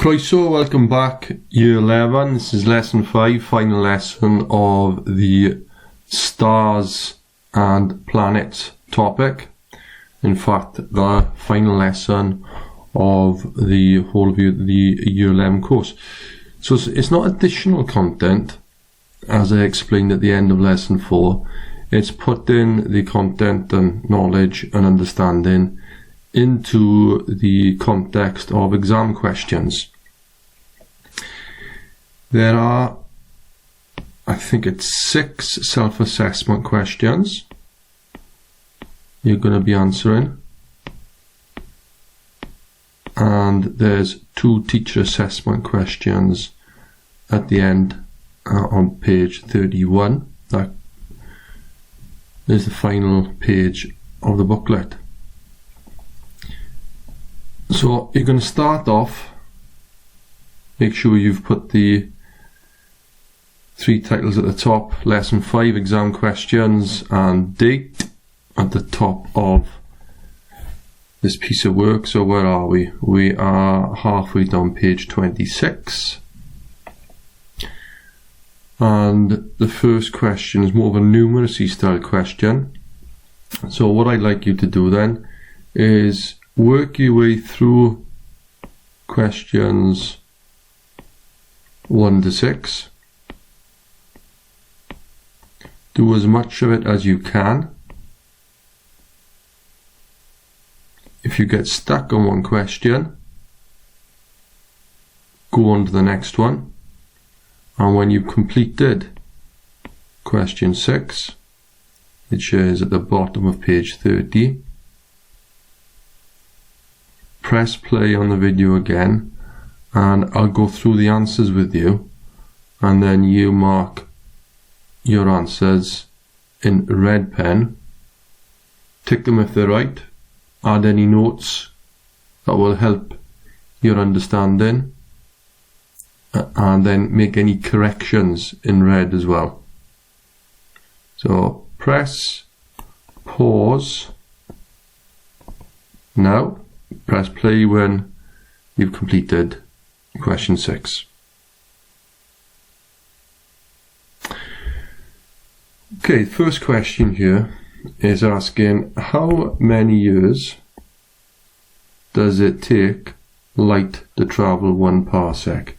Croeso, welcome back, Year 11. This is Lesson 5, final lesson of the stars and planets topic. In fact, the final lesson of the whole of the Year 11 course. So it's not additional content, as I explained at the end of Lesson 4. It's putting the content and knowledge and understanding into the context of exam questions. There are, I think it's 6 self-assessment questions you're going to be answering, and there's 2 teacher assessment questions at the end on page 31. That is the final page of the booklet. So you're going to start off, make sure you've put the 3 titles at the top, Lesson 5 exam questions and date at the top of this piece of work. So where are we? We are halfway down page 26. And the first question is more of a numeracy style question. So what I'd like you to do then is work your way through questions 1 to 6. Do as much of it as you can. If you get stuck on one question, go on to the next one. And when you've completed question 6, which is at the bottom of page 30, press play on the video again, and I'll go through the answers with you, and then you mark your answers in red pen, tick them if they're right, add any notes that will help your understanding, and then make any corrections in red as well. So press pause now, press play when you've completed question 6. Okay, first question here is asking how many years does it take light to travel 1 parsec?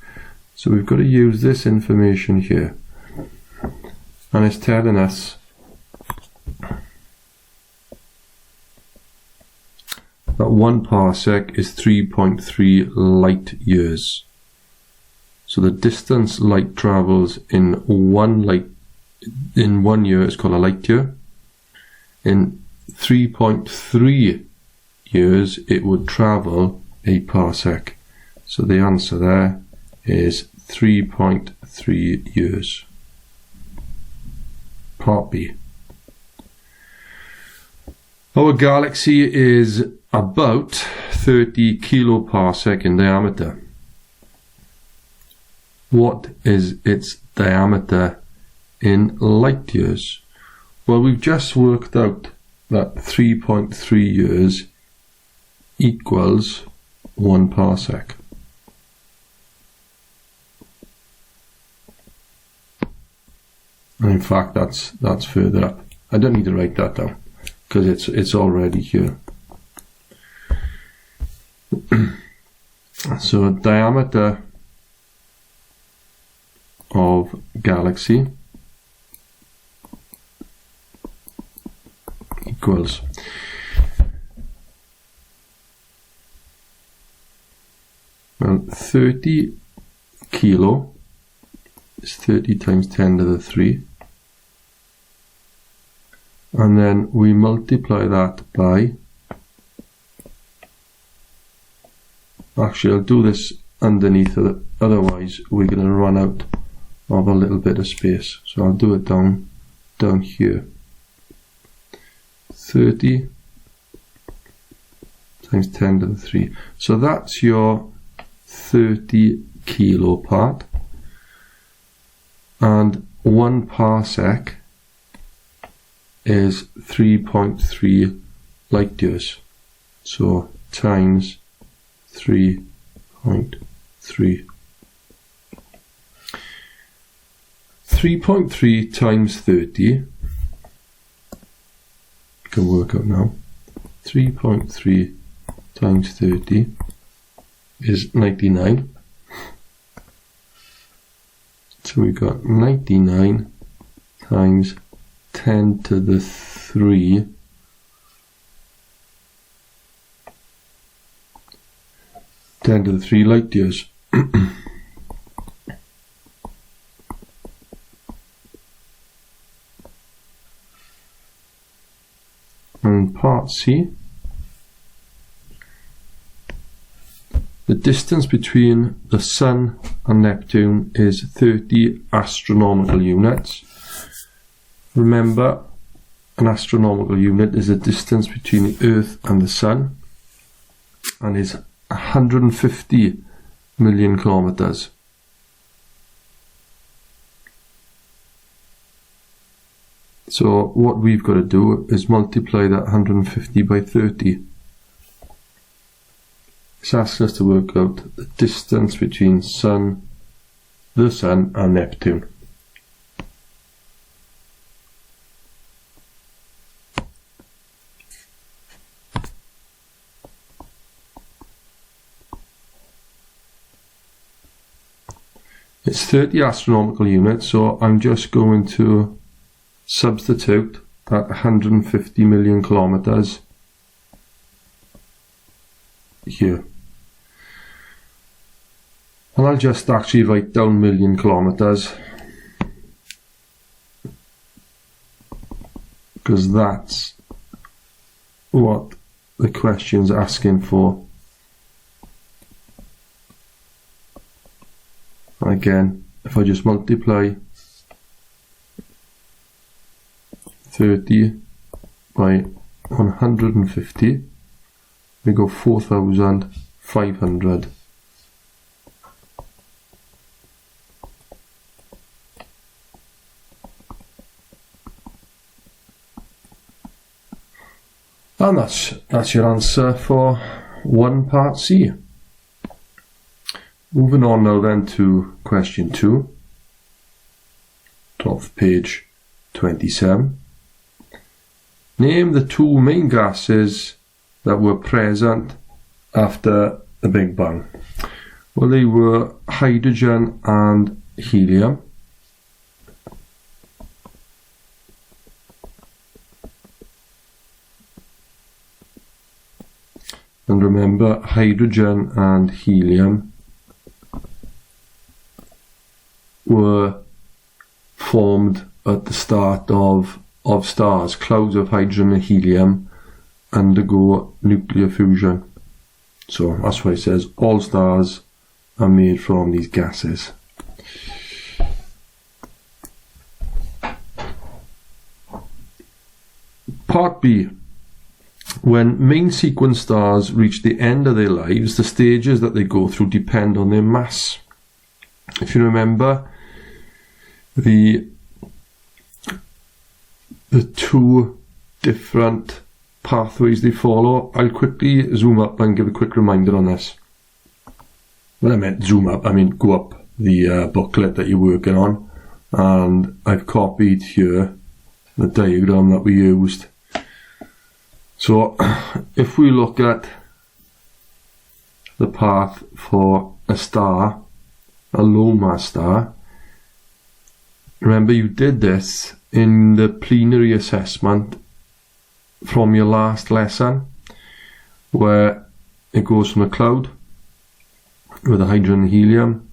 So we've got to use this information here, and it's telling us that 1 parsec is 3.3 light years. So the distance light travels in 1 year is called a light year. In 3.3 years it would travel a parsec. So the answer there is 3.3 years. Part B. Our galaxy is about 30 kiloparsec in diameter. What is its diameter in light years? Well, we've just worked out that 3.3 years equals 1 parsec. And in fact, that's further up. I don't need to write that down because it's already here. So diameter of galaxy equals well, 30 kilo is 30 times 10 to the 3, and then we multiply that by, actually I'll do this underneath it, otherwise we're going to run out of a little bit of space, so I'll do it down here. 30 times 10 to the 3. So that's your 30 kilo part, and 1 parsec is 3.3 light years. So times 3.3 3. 3.3 times 30, can work out now, 3.3 times 30 is 99. So we got 99 times 10 to the 3 10 to the 3 light years. And part C, the distance between the Sun and Neptune is 30 astronomical units. Remember, an astronomical unit is the distance between the Earth and the Sun, and is 150 million kilometers. So what we've got to do is multiply that 150 by 30. It's asking us to work out the distance between the Sun and Neptune. It's 30 astronomical units, so I'm just going to substitute that 150 million kilometers here. And I'll just actually write down million kilometers, because that's what the question's asking for. And again, if I just multiply 30 by 150, we go 4,500. And that's your answer for 1 part C. Moving on now then to question 2, top of page 27. Name the 2 main gases that were present after the Big Bang. Well, they were hydrogen and helium. And remember, hydrogen and helium were formed at the start of stars. Clouds of hydrogen and helium undergo nuclear fusion. So that's why it says all stars are made from these gases. Part B. When main sequence stars reach the end of their lives, the stages that they go through depend on their mass. If you remember, the 2 different pathways they follow, I'll quickly zoom up and give a quick reminder on this. When I meant zoom up, I mean go up the booklet that you're working on, and I've copied here the diagram that we used. So if we look at the path for a star, a low mass star, remember you did this in the plenary assessment from your last lesson, where it goes from a cloud with a hydrogen and helium,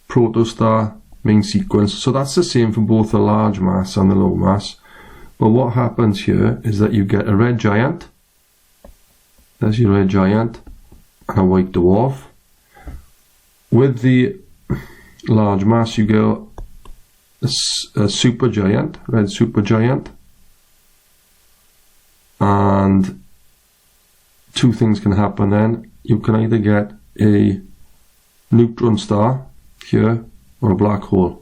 protostar, main sequence. So that's the same for both the large mass and the low mass. But what happens here is that you get a red giant. There's your red giant and a white dwarf. With the large mass you get a supergiant, red supergiant, and 2 things can happen then. You can either get a neutron star here or a black hole.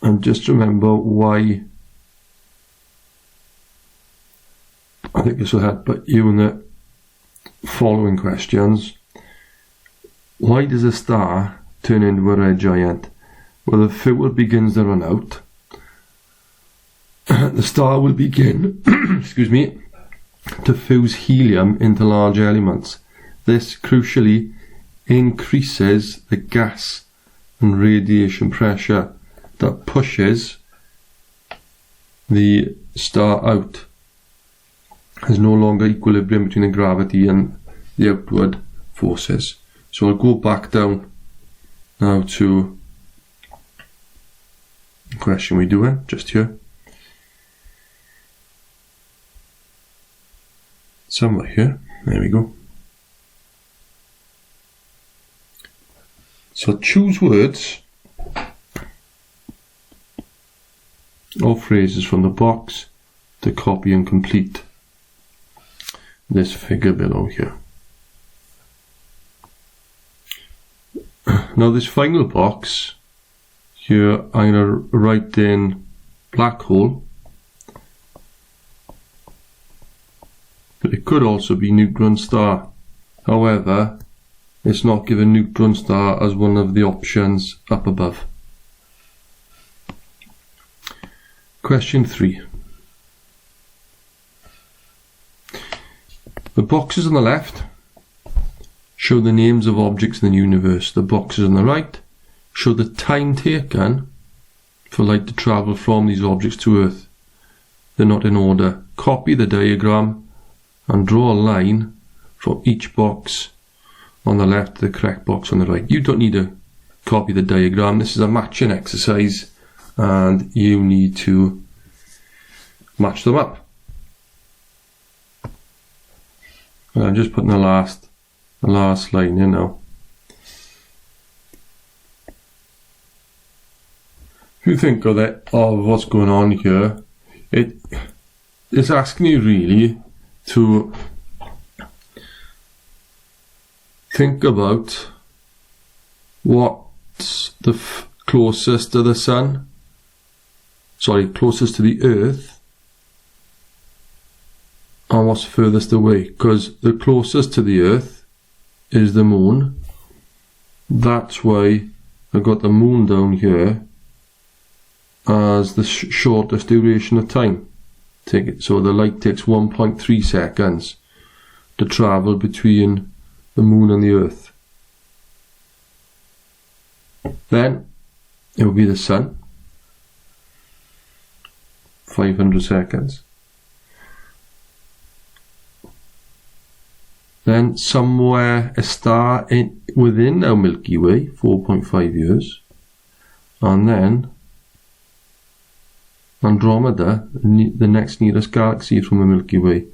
And just remember why I think this will help you in the following questions. Why does a star turn into a red giant? Well, the fuel begins to run out. The star will begin excuse me, to fuse helium into large elements. This crucially increases the gas and radiation pressure that pushes the star out. There's no longer equilibrium between the gravity and the outward forces. So I'll go back down now to the question we're doing, just here. Somewhere here, there we go. So choose words or phrases from the box to copy and complete this figure below here. Now this final box here, I'm going to write in black hole, but it could also be neutron star. However, it's not given neutron star as one of the options up above. Question 3. The boxes on the left show the names of objects in the universe. The boxes on the right show the time taken for light to travel from these objects to Earth. They're not in order. Copy the diagram and draw a line from each box on the left to the correct box on the right. You don't need to copy the diagram. This is a matching exercise and you need to match them up. And I'm just putting the last line in now. If you think of what's going on here, it's asking you really to think about what's the closest to the sun, closest to the Earth, and what's furthest away, because the closest to the Earth is the moon. That's why I've got the moon down here as the shortest duration of time. So the light takes 1.3 seconds to travel between the moon and the Earth. Then it will be the sun, 500 seconds. Then somewhere a star within our Milky Way, 4.5 years. And then Andromeda, the next nearest galaxy from the Milky Way,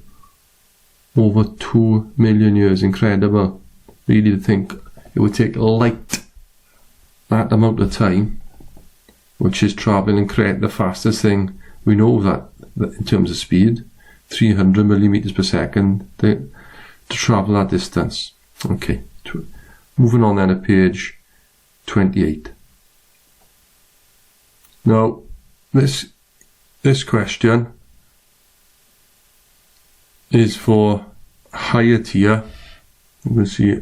over 2 million years. Incredible. Really, to think it would take light that amount of time, which is travelling the fastest thing we know that in terms of speed, 300 millimeters per second, to travel that distance. Okay, moving on then to page 28. Now, this question is for higher tier. You can see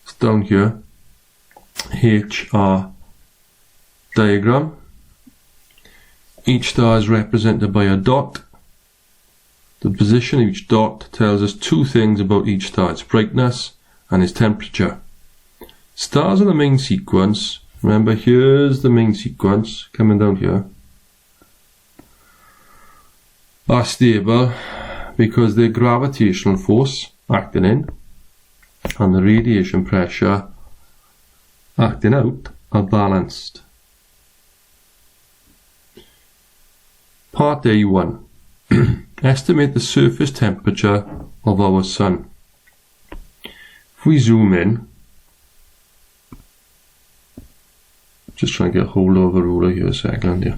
it's down here, HR diagram. Each star is represented by a dot. The position of each dot tells us two things about each star: its brightness and its temperature. Stars in the main sequence, remember here's the main sequence coming down here, are stable because their gravitational force acting in and the radiation pressure acting out are balanced. Part A1. Estimate the surface temperature of our Sun. If we zoom in, just try and get hold of a ruler here a second, yeah.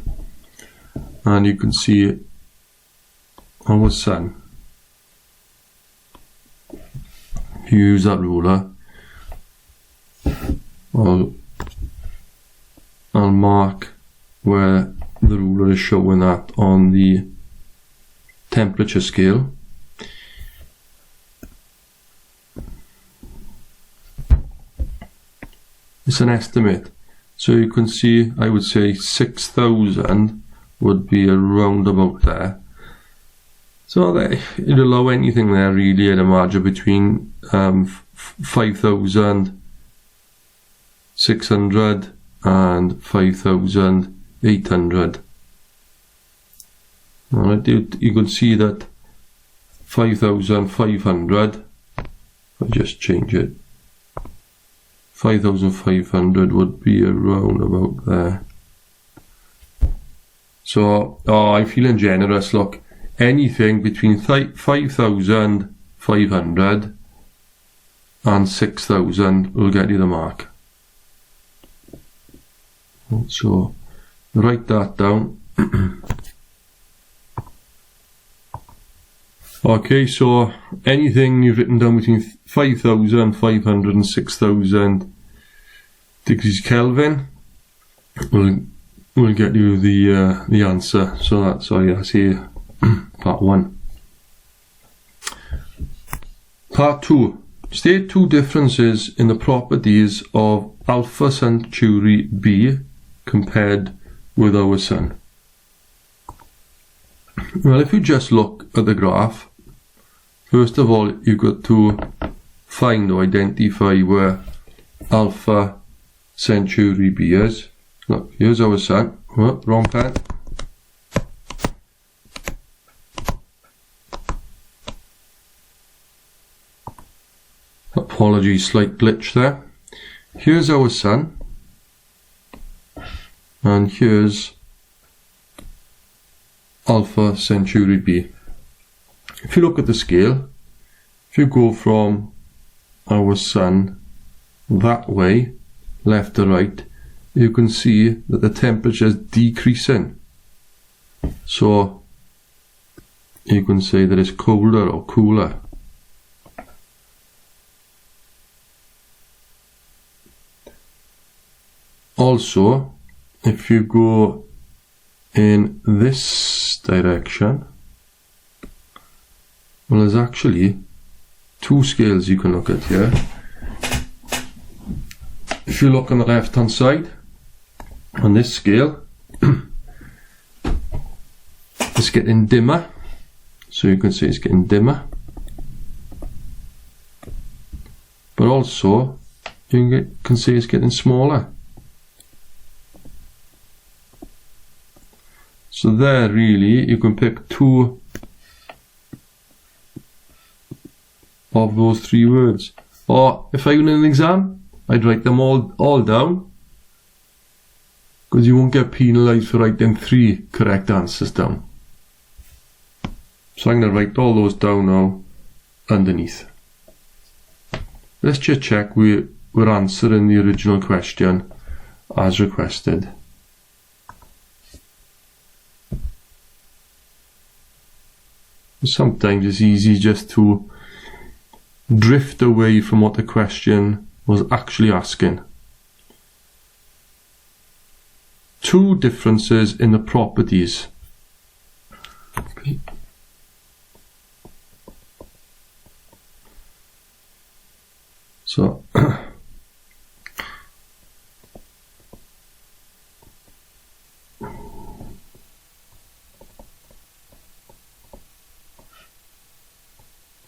And you can see our Sun. If you use that ruler, I'll mark where the ruler is showing that on the temperature scale. It's an estimate. So you can see, I would say 6,000 would be around about there. So it'd allow anything there really, I'd imagine, between 5,600 and 5,800. Alright, you can see that 5,500, I'll just change it, 5,500 would be around about there. So, I'm feeling generous, look, anything between 5,500 and 6,000 will get you the mark. So, write that down. Okay, so anything you've written down between 5,500 and 6,000 degrees Kelvin will get you the answer. So that's here, part 1. Part 2. State 2 differences in the properties of Alpha Centauri b compared with our Sun. Well, if you just look at the graph, first of all, you've got to find or identify where Alpha Centauri b is. Look, here's our Sun. Oh, wrong pen. Apologies, slight glitch there. Here's our Sun. And here's Alpha Centauri b. If you look at the scale, if you go from our Sun that way, left to right, you can see that the temperature is decreasing. So you can say that it's colder or cooler. Also, if you go in this direction, well, there's actually 2 scales you can look at here. If you look on the left hand side, on this scale, it's getting dimmer, so you can see it's getting dimmer, but also you can see it's getting smaller. So there, really, you can pick 2 of those 3 words. Or if I were in an exam, I'd write them all down, because you won't get penalised for writing 3 correct answers down. So I'm going to write all those down now underneath. Let's just check we're answering the original question as requested. Sometimes it's easy just to drift away from what the question was actually asking. 2 differences in the properties. Okay. So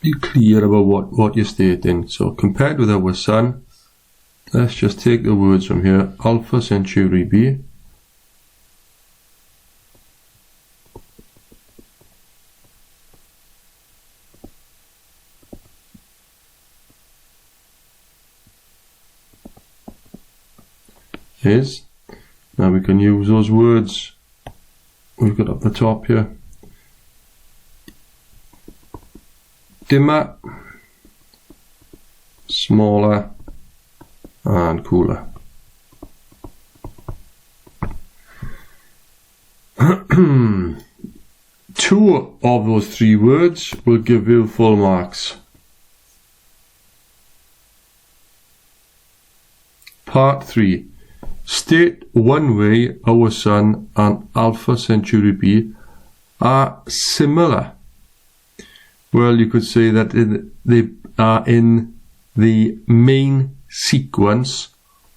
be clear about what you're stating. So compared with our Sun, let's just take the words from here. Alpha Centauri b is, now we can use those words we've got up the top here. Dimmer, smaller, and cooler. Two of those 3 words will give you full marks. Part 3. State one way our Sun and Alpha Centauri b are similar. Well, you could say that they are in the main sequence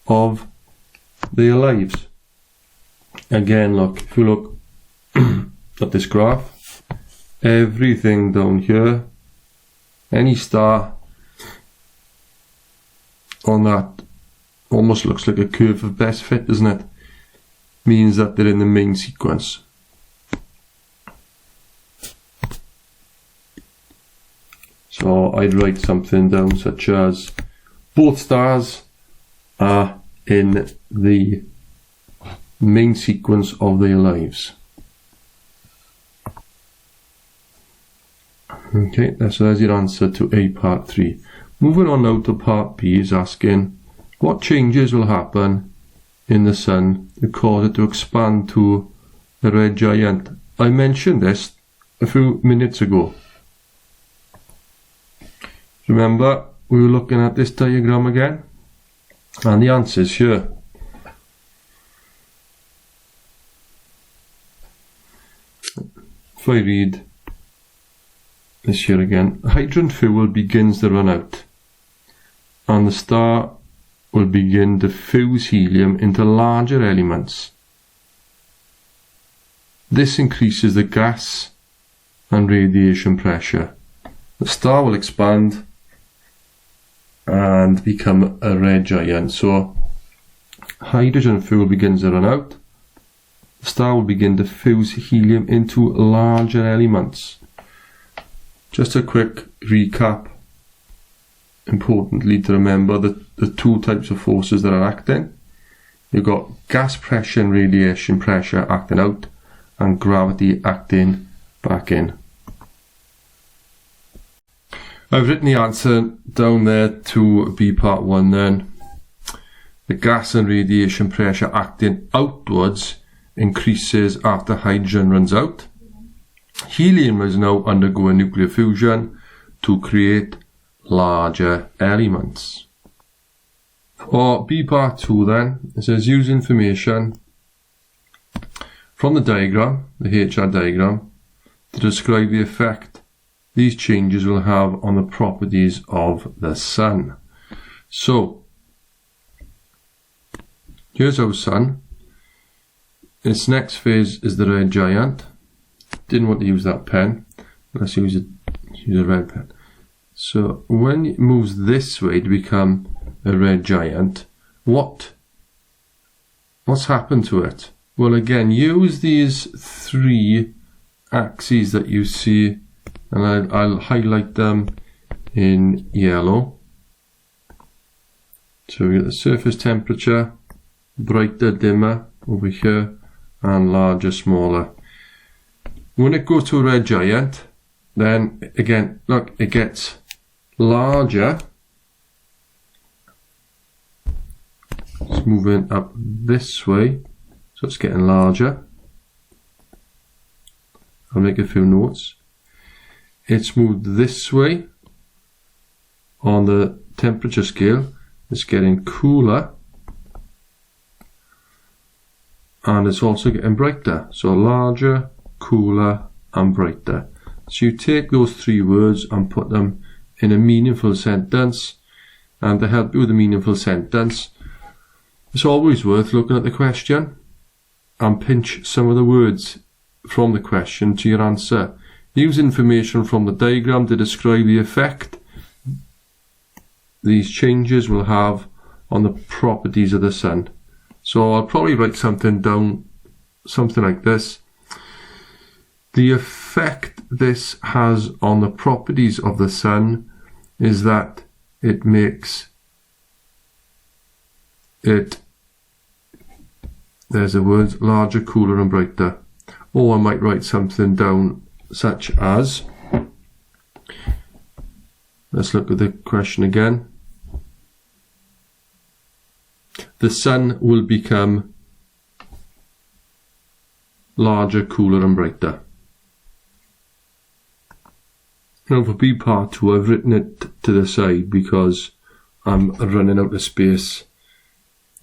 of their lives. Again, look, if you look at this graph, everything down here, any star on that almost looks like a curve of best fit, doesn't it? Means that they're in the main sequence. So I'd write something down such as both stars are in the main sequence of their lives. Okay, so there's your answer to A part 3. Moving on now to part B is asking what changes will happen in the Sun to cause it to expand to a red giant. I mentioned this a few minutes ago. Remember, we were looking at this diagram again, and the answer is here. If I read this here again, hydrogen fuel begins to run out, and the star will begin to fuse helium into larger elements. This increases the gas and radiation pressure. The star will expand and become a red giant. So hydrogen fuel begins to run out. The star will begin to fuse helium into larger elements. Just a quick recap. Importantly to remember the two types of forces that are acting. You've got gas pressure and radiation pressure acting out, and gravity acting back in. I've written the answer down there to B part 1 then. The gas and radiation pressure acting outwards increases after hydrogen runs out. Helium is now undergoing nuclear fusion to create larger elements. For B part 2 then, it says use information from the diagram, the HR diagram, to describe the effect these changes will have on the properties of the Sun. So, here's our Sun. Its next phase is the red giant. Didn't want to use that pen. Let's use a red pen. So, when it moves this way to become a red giant, what's happened to it? Well, again, use these three axes that you see, and I'll highlight them in yellow. So we get the surface temperature, brighter, dimmer over here, and larger, smaller. When it goes to a red giant, then again, look, it gets larger. It's moving up this way, so it's getting larger. I'll make a few notes. It's moved this way on the temperature scale. It's getting cooler, and it's also getting brighter. So larger, cooler, and brighter. So you take those three words and put them in a meaningful sentence, and to help you with a meaningful sentence, it's always worth looking at the question and pinch some of the words from the question to your answer. Use information from the diagram to describe the effect these changes will have on the properties of the Sun. So I'll probably write something down, something like this. The effect this has on the properties of the Sun is that it makes it, there's the words, larger, cooler, and brighter. Or I might write something down such as, let's look at the question again. The Sun will become larger, cooler, and brighter. Now for B part 2, I've written it to the side because I'm running out of space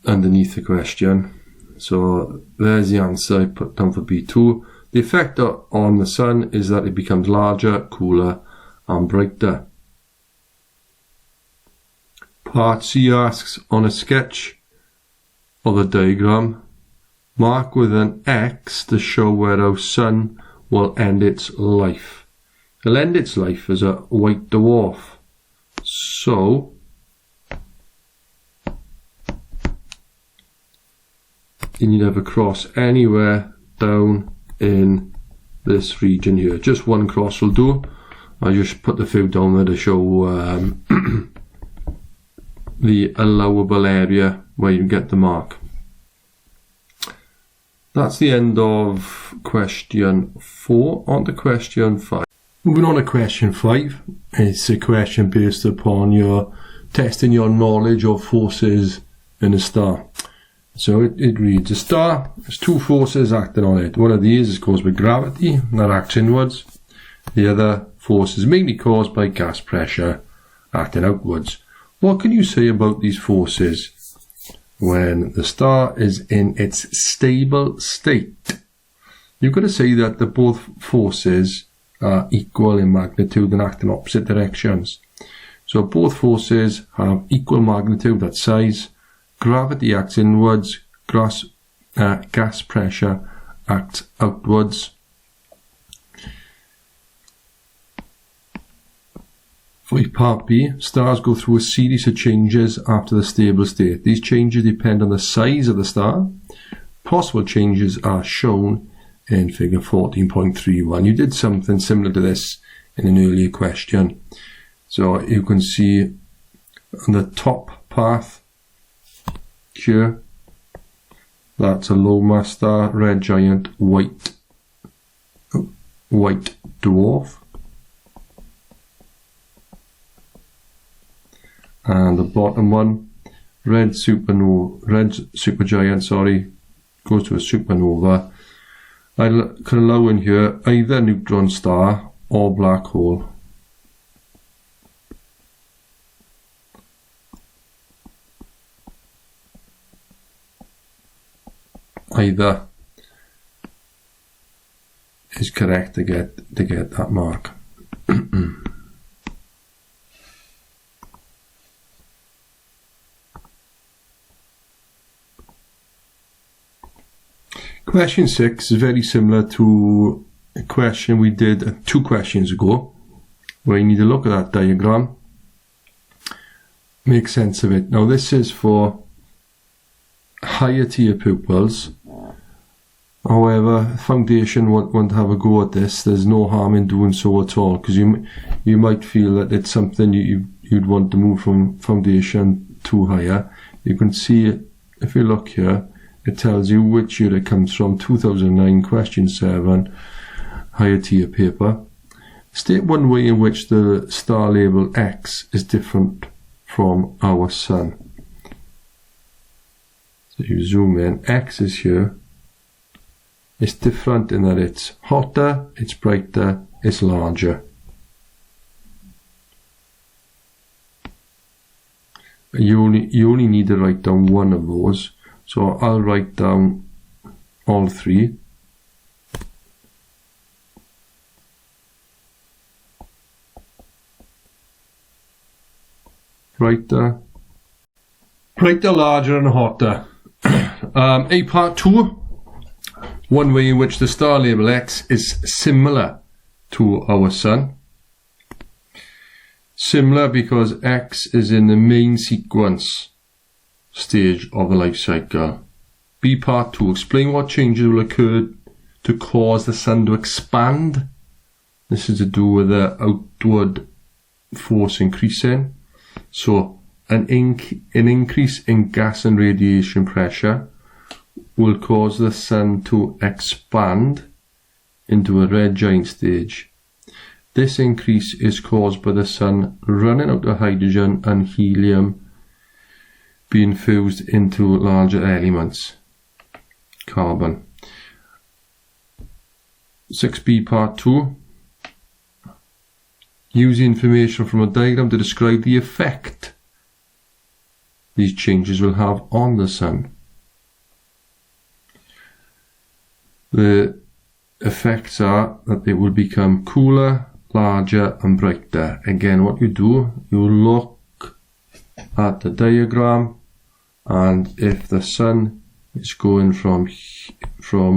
underneath the question. So there's the answer I put down for B2. The effect on the Sun is that it becomes larger, cooler, and brighter. Part C asks, on a sketch of the diagram, mark with an X to show where our sun will end its life. It'll end its life as a white dwarf. So, you need to have a cross anywhere down in this region here. Just one cross will do. I just put the few down there to show the allowable area where you get the mark. That's the end of question 4. On to question 5. Moving on to question 5. It's a question based upon your testing your knowledge of forces in a star. So it reads, a star has two forces acting on it. One of these is caused by gravity, that acts inwards. The other force is mainly caused by gas pressure, acting outwards. What can you say about these forces when the star is in its stable state? You've got to say that the both forces are equal in magnitude and act in opposite directions. So both forces have equal magnitude, that size. Gravity acts inwards, gas pressure acts outwards. For part B, stars go through a series of changes after the stable state. These changes depend on the size of the star. Possible changes are shown in figure 14.31. You did something similar to this in an earlier question. So you can see on the top path here, that's a low mass star, red giant, white dwarf. And the bottom one, red supergiant, goes to a supernova. I can allow in here either neutron star or black hole. Either is correct to get that mark. Question 6 is very similar to a question we did 2 questions ago, where you need to look at that diagram, make sense of it. Now this is for higher tier pupils. However, foundation won't have a go at this. There's no harm in doing so at all, because you might feel that it's something you'd want to move from foundation to higher. You can see, if you look here, it tells you which year it comes from. 2009, question 7, higher tier paper. State one way in which the star label X is different from our sun. So you zoom in, X is here. It's different in that it's hotter, it's brighter, it's larger. You only need to write down one of those. So I'll write down all 3. Brighter, larger and hotter. A part 2. One way in which the star label X is similar to our sun. Similar because X is in the main sequence stage of the life cycle. B part 2. Explain what changes will occur to cause the sun to expand. This is to do with the outward force increasing. So an increase in gas and radiation pressure will cause the sun to expand into a red giant stage. This increase is caused by the sun running out of hydrogen and helium being fused into larger elements, carbon. 6b part 2. Use the information from a diagram to describe the effect these changes will have on the sun. The effects are that it will become cooler, larger and brighter. Again, what you do, you look at the diagram and if the sun is going from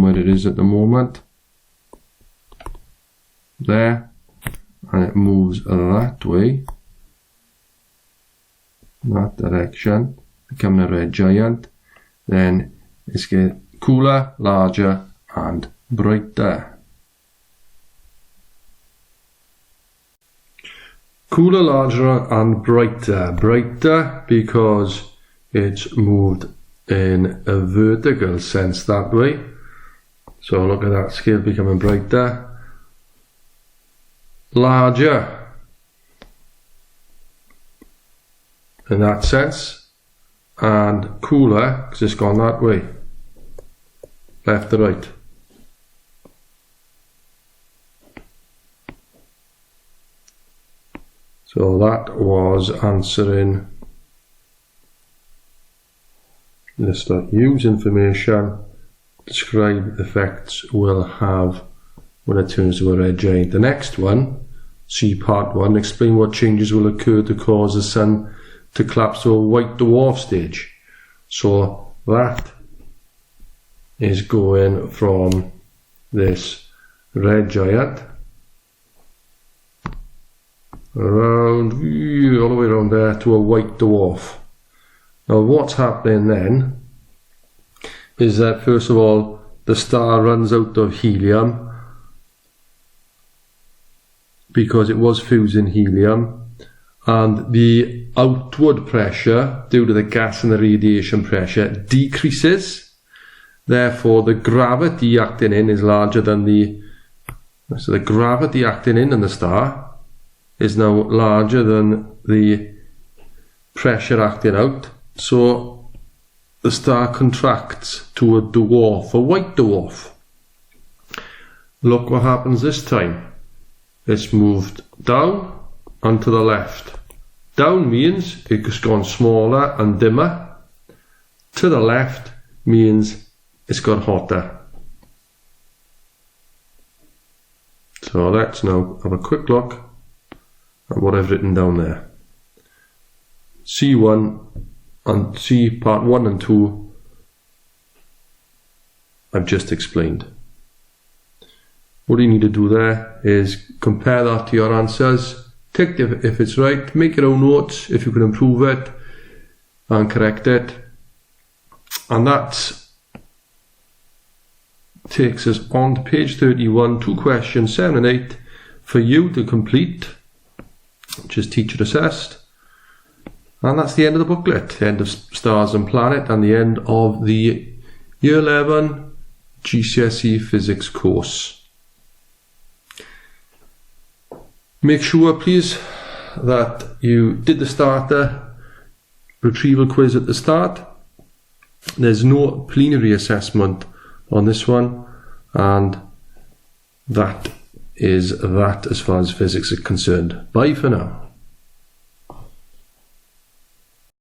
where it is at the moment, there, and it moves that way, that direction, becoming a red giant, then it's getting cooler, larger and brighter. Cooler, larger and brighter. Brighter because it's moved in a vertical sense that way. So look at that scale becoming brighter. Larger in that sense, and cooler because it's gone that way, left to right. So that was answering this. Use information, describe effects we'll have when it turns to a red giant. The next one, C part 1, explain what changes will occur to cause the sun to collapse to a white dwarf stage. So that is going from this red giant around, all the way around there to a white dwarf. Now what's happening then is that first of all the star runs out of helium because it was fusing helium, and the outward pressure due to the gas and the radiation pressure decreases. Therefore the gravity acting in is larger than the gravity acting in the star is now larger than the pressure acting out. So the star contracts to a dwarf, a white dwarf. Look what happens this time. It's moved down and to the left. Down means it's gone smaller and dimmer. To the left means it's got hotter. So let's now have a quick look at what I've written down there. C1 and C part 1 and 2 I've just explained. What you need to do there is compare that to your answers, tick if it's right, make your own notes if you can improve it and correct it, and that takes us on to page 31, 2 questions 7 and 8 for you to complete, which is teacher assessed. And that's the end of the booklet, the end of Stars and Planet, and the end of the Year 11 GCSE Physics course. Make sure, please, that you did the starter retrieval quiz at the start. There's no plenary assessment on this one, and that is that as far as physics is concerned. Bye for now.